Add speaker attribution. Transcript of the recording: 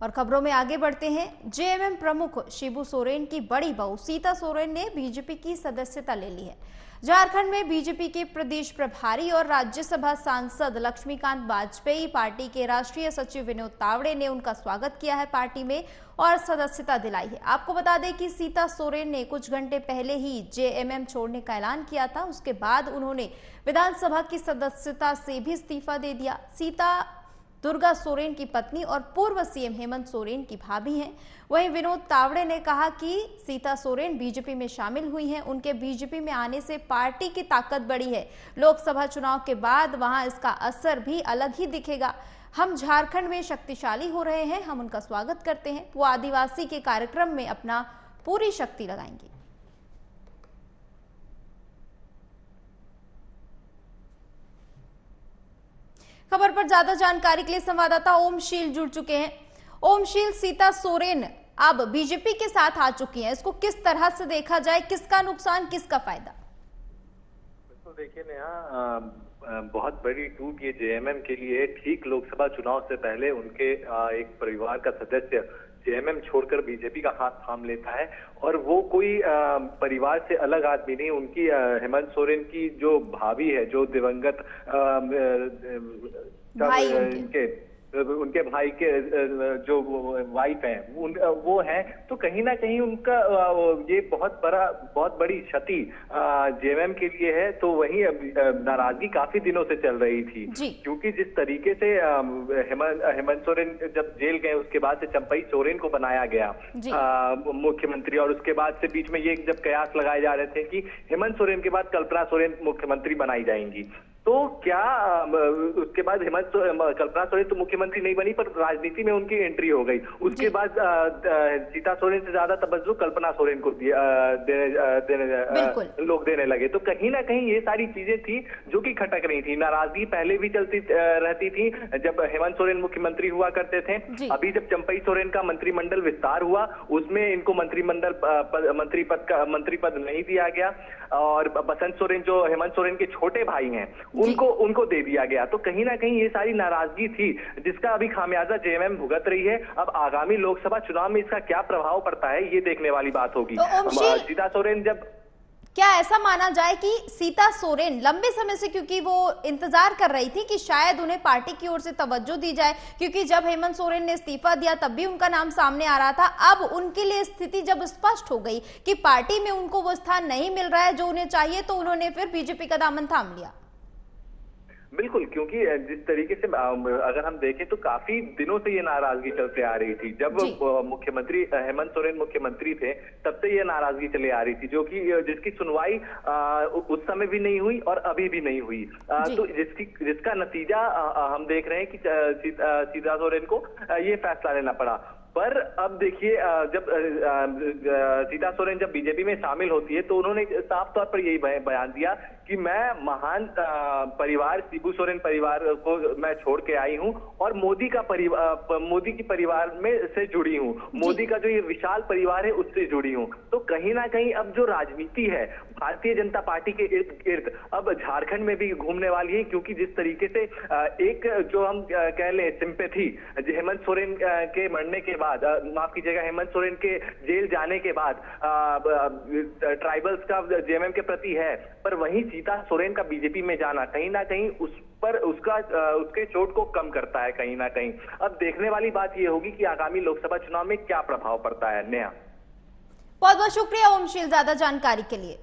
Speaker 1: और खबरों में आगे बढ़ते हैं। जेएमएम प्रमुख शिबू सोरेन की बड़ी बहू सीता सोरेन ने बीजेपी की सदस्यता ले ली है। झारखंड में बीजेपी के प्रदेश प्रभारी और राज्यसभा सांसद लक्ष्मीकांत वाजपेयी, पार्टी के राष्ट्रीय सचिव विनोद तावड़े ने उनका स्वागत किया है पार्टी में और सदस्यता दिलाई है। आपको बता दें कि सीता सोरेन ने कुछ घंटे पहले ही जेएमएम छोड़ने का ऐलान किया था। उसके बाद उन्होंने विधानसभा की सदस्यता से भी इस्तीफा दे दिया। सीता दुर्गा सोरेन की पत्नी और पूर्व सीएम हेमंत सोरेन की भाभी हैं। वहीं विनोद तावड़े ने कहा कि सीता सोरेन बीजेपी में शामिल हुई हैं। उनके बीजेपी में आने से पार्टी की ताकत बढ़ी है। लोकसभा चुनाव के बाद वहां इसका असर भी अलग ही दिखेगा। हम झारखंड में शक्तिशाली हो रहे हैं, हम उनका स्वागत करते हैं। वो आदिवासी के कार्यक्रम में अपना पूरी शक्ति लगाएंगी। खबर पर ज्यादा जानकारी के लिए संवाददाता ओमशील जुड़ चुके हैं। ओमशील, सीता सोरेन अब बीजेपी के साथ आ चुकी हैं, इसको किस तरह से देखा जाए, किसका नुकसान किसका फायदा?
Speaker 2: तो देखिए नेहा, बहुत बड़ी टूट ये जेएमएम के लिए। ठीक लोकसभा चुनाव से पहले उनके एक परिवार का सदस्य जेएमएम छोड़कर बीजेपी का हाथ थाम लेता है और वो कोई परिवार से अलग आदमी नहीं, उनकी हेमंत सोरेन की जो भाभी है, जो दिवंगत
Speaker 1: भाई
Speaker 2: उनके भाई के जो वाइफ हैं वो हैं। तो कहीं ना कहीं उनका ये बहुत बड़ी क्षति जेएमएम के लिए है। तो वहीं नाराजगी काफी दिनों से चल रही थी, क्योंकि जिस तरीके से हेमंत सोरेन जब जेल गए उसके बाद से चंपई सोरेन को बनाया गया मुख्यमंत्री, और उसके बाद से बीच में ये जब कयास लगाए जा रहे थे कि हेमंत सोरेन के बाद कल्पना सोरेन मुख्यमंत्री बनाई जाएंगी, तो क्या उसके बाद कल्पना सोरेन तो मुख्यमंत्री नहीं बनी, पर राजनीति में उनकी एंट्री हो गई। उसके बाद सीता सोरेन से ज्यादा तवज्जो कल्पना सोरेन को लोग देने लगे। तो कहीं ना कहीं ये सारी चीजें थी जो कि खटक रही थी। नाराजगी पहले भी चलती रहती थी जब हेमंत सोरेन मुख्यमंत्री हुआ करते थे। अभी जब चंपई सोरेन का मंत्रिमंडल विस्तार हुआ उसमें इनको मंत्री पद नहीं दिया गया, और बसंत सोरेन जो हेमंत सोरेन के छोटे भाई हैं उनको दे दिया गया। तो कहीं ना कहीं ये सारी नाराजगी थी जिसका अभी खामियाजा जेएमएम भुगत रही है। अब आगामी लोकसभा चुनाव में इसका क्या प्रभाव पड़ता है ये देखने वाली बात होगी। सीता सोरेन
Speaker 1: क्या ऐसा माना जाए कि सीता सोरेन लंबे समय से, क्योंकि वो इंतजार कर रही थी कि शायद उन्हें पार्टी की ओर से तवज्जो दी जाए, क्योंकि जब हेमंत सोरेन ने इस्तीफा दिया तब भी उनका नाम सामने आ रहा था। अब उनके लिए स्थिति जब स्पष्ट हो गई कि पार्टी में उनको वो स्थान नहीं मिल रहा है जो उन्हें चाहिए, तो उन्होंने फिर बीजेपी का दामन थाम लिया।
Speaker 2: बिल्कुल, क्योंकि जिस तरीके से अगर हम देखें तो काफी दिनों से ये नाराजगी चलते आ रही थी। जब मुख्यमंत्री हेमंत सोरेन मुख्यमंत्री थे तब से ये नाराजगी चले आ रही थी, जो कि जिसकी सुनवाई उस समय भी नहीं हुई और अभी भी नहीं हुई। तो जिसका नतीजा हम देख रहे हैं कि सीता सोरेन को ये फैसला लेना पड़ा। पर अब देखिए, जब सीता सोरेन जब बीजेपी में शामिल होती है तो उन्होंने साफ तौर पर यही बयान दिया कि मैं महान परिवार शिबू सोरेन परिवार को मैं छोड़ के आई हूं और मोदी की परिवार में से जुड़ी हूं, मोदी का जो ये विशाल परिवार है उससे जुड़ी हूं। तो कहीं ना कहीं अब जो राजनीति है भारतीय जनता पार्टी के इर्द गिर्द अब झारखंड में भी घूमने वाली है, क्योंकि जिस तरीके से एक जो हम कह लें सिंपैथी हेमंत सोरेन के मरने के बाद, माफ कीजिएगा, हेमंत सोरेन के जेल जाने के बाद ट्राइबल्स का जेएमएम के प्रति है, पर वहीं सीता सोरेन का बीजेपी में जाना कहीं ना कहीं उस पर उसके चोट को कम करता है कहीं ना कहीं। अब देखने वाली बात यह होगी कि आगामी लोकसभा चुनाव में क्या प्रभाव पड़ता है। नेहा,
Speaker 1: बहुत बहुत शुक्रिया ओमशील ज्यादा जानकारी के लिए।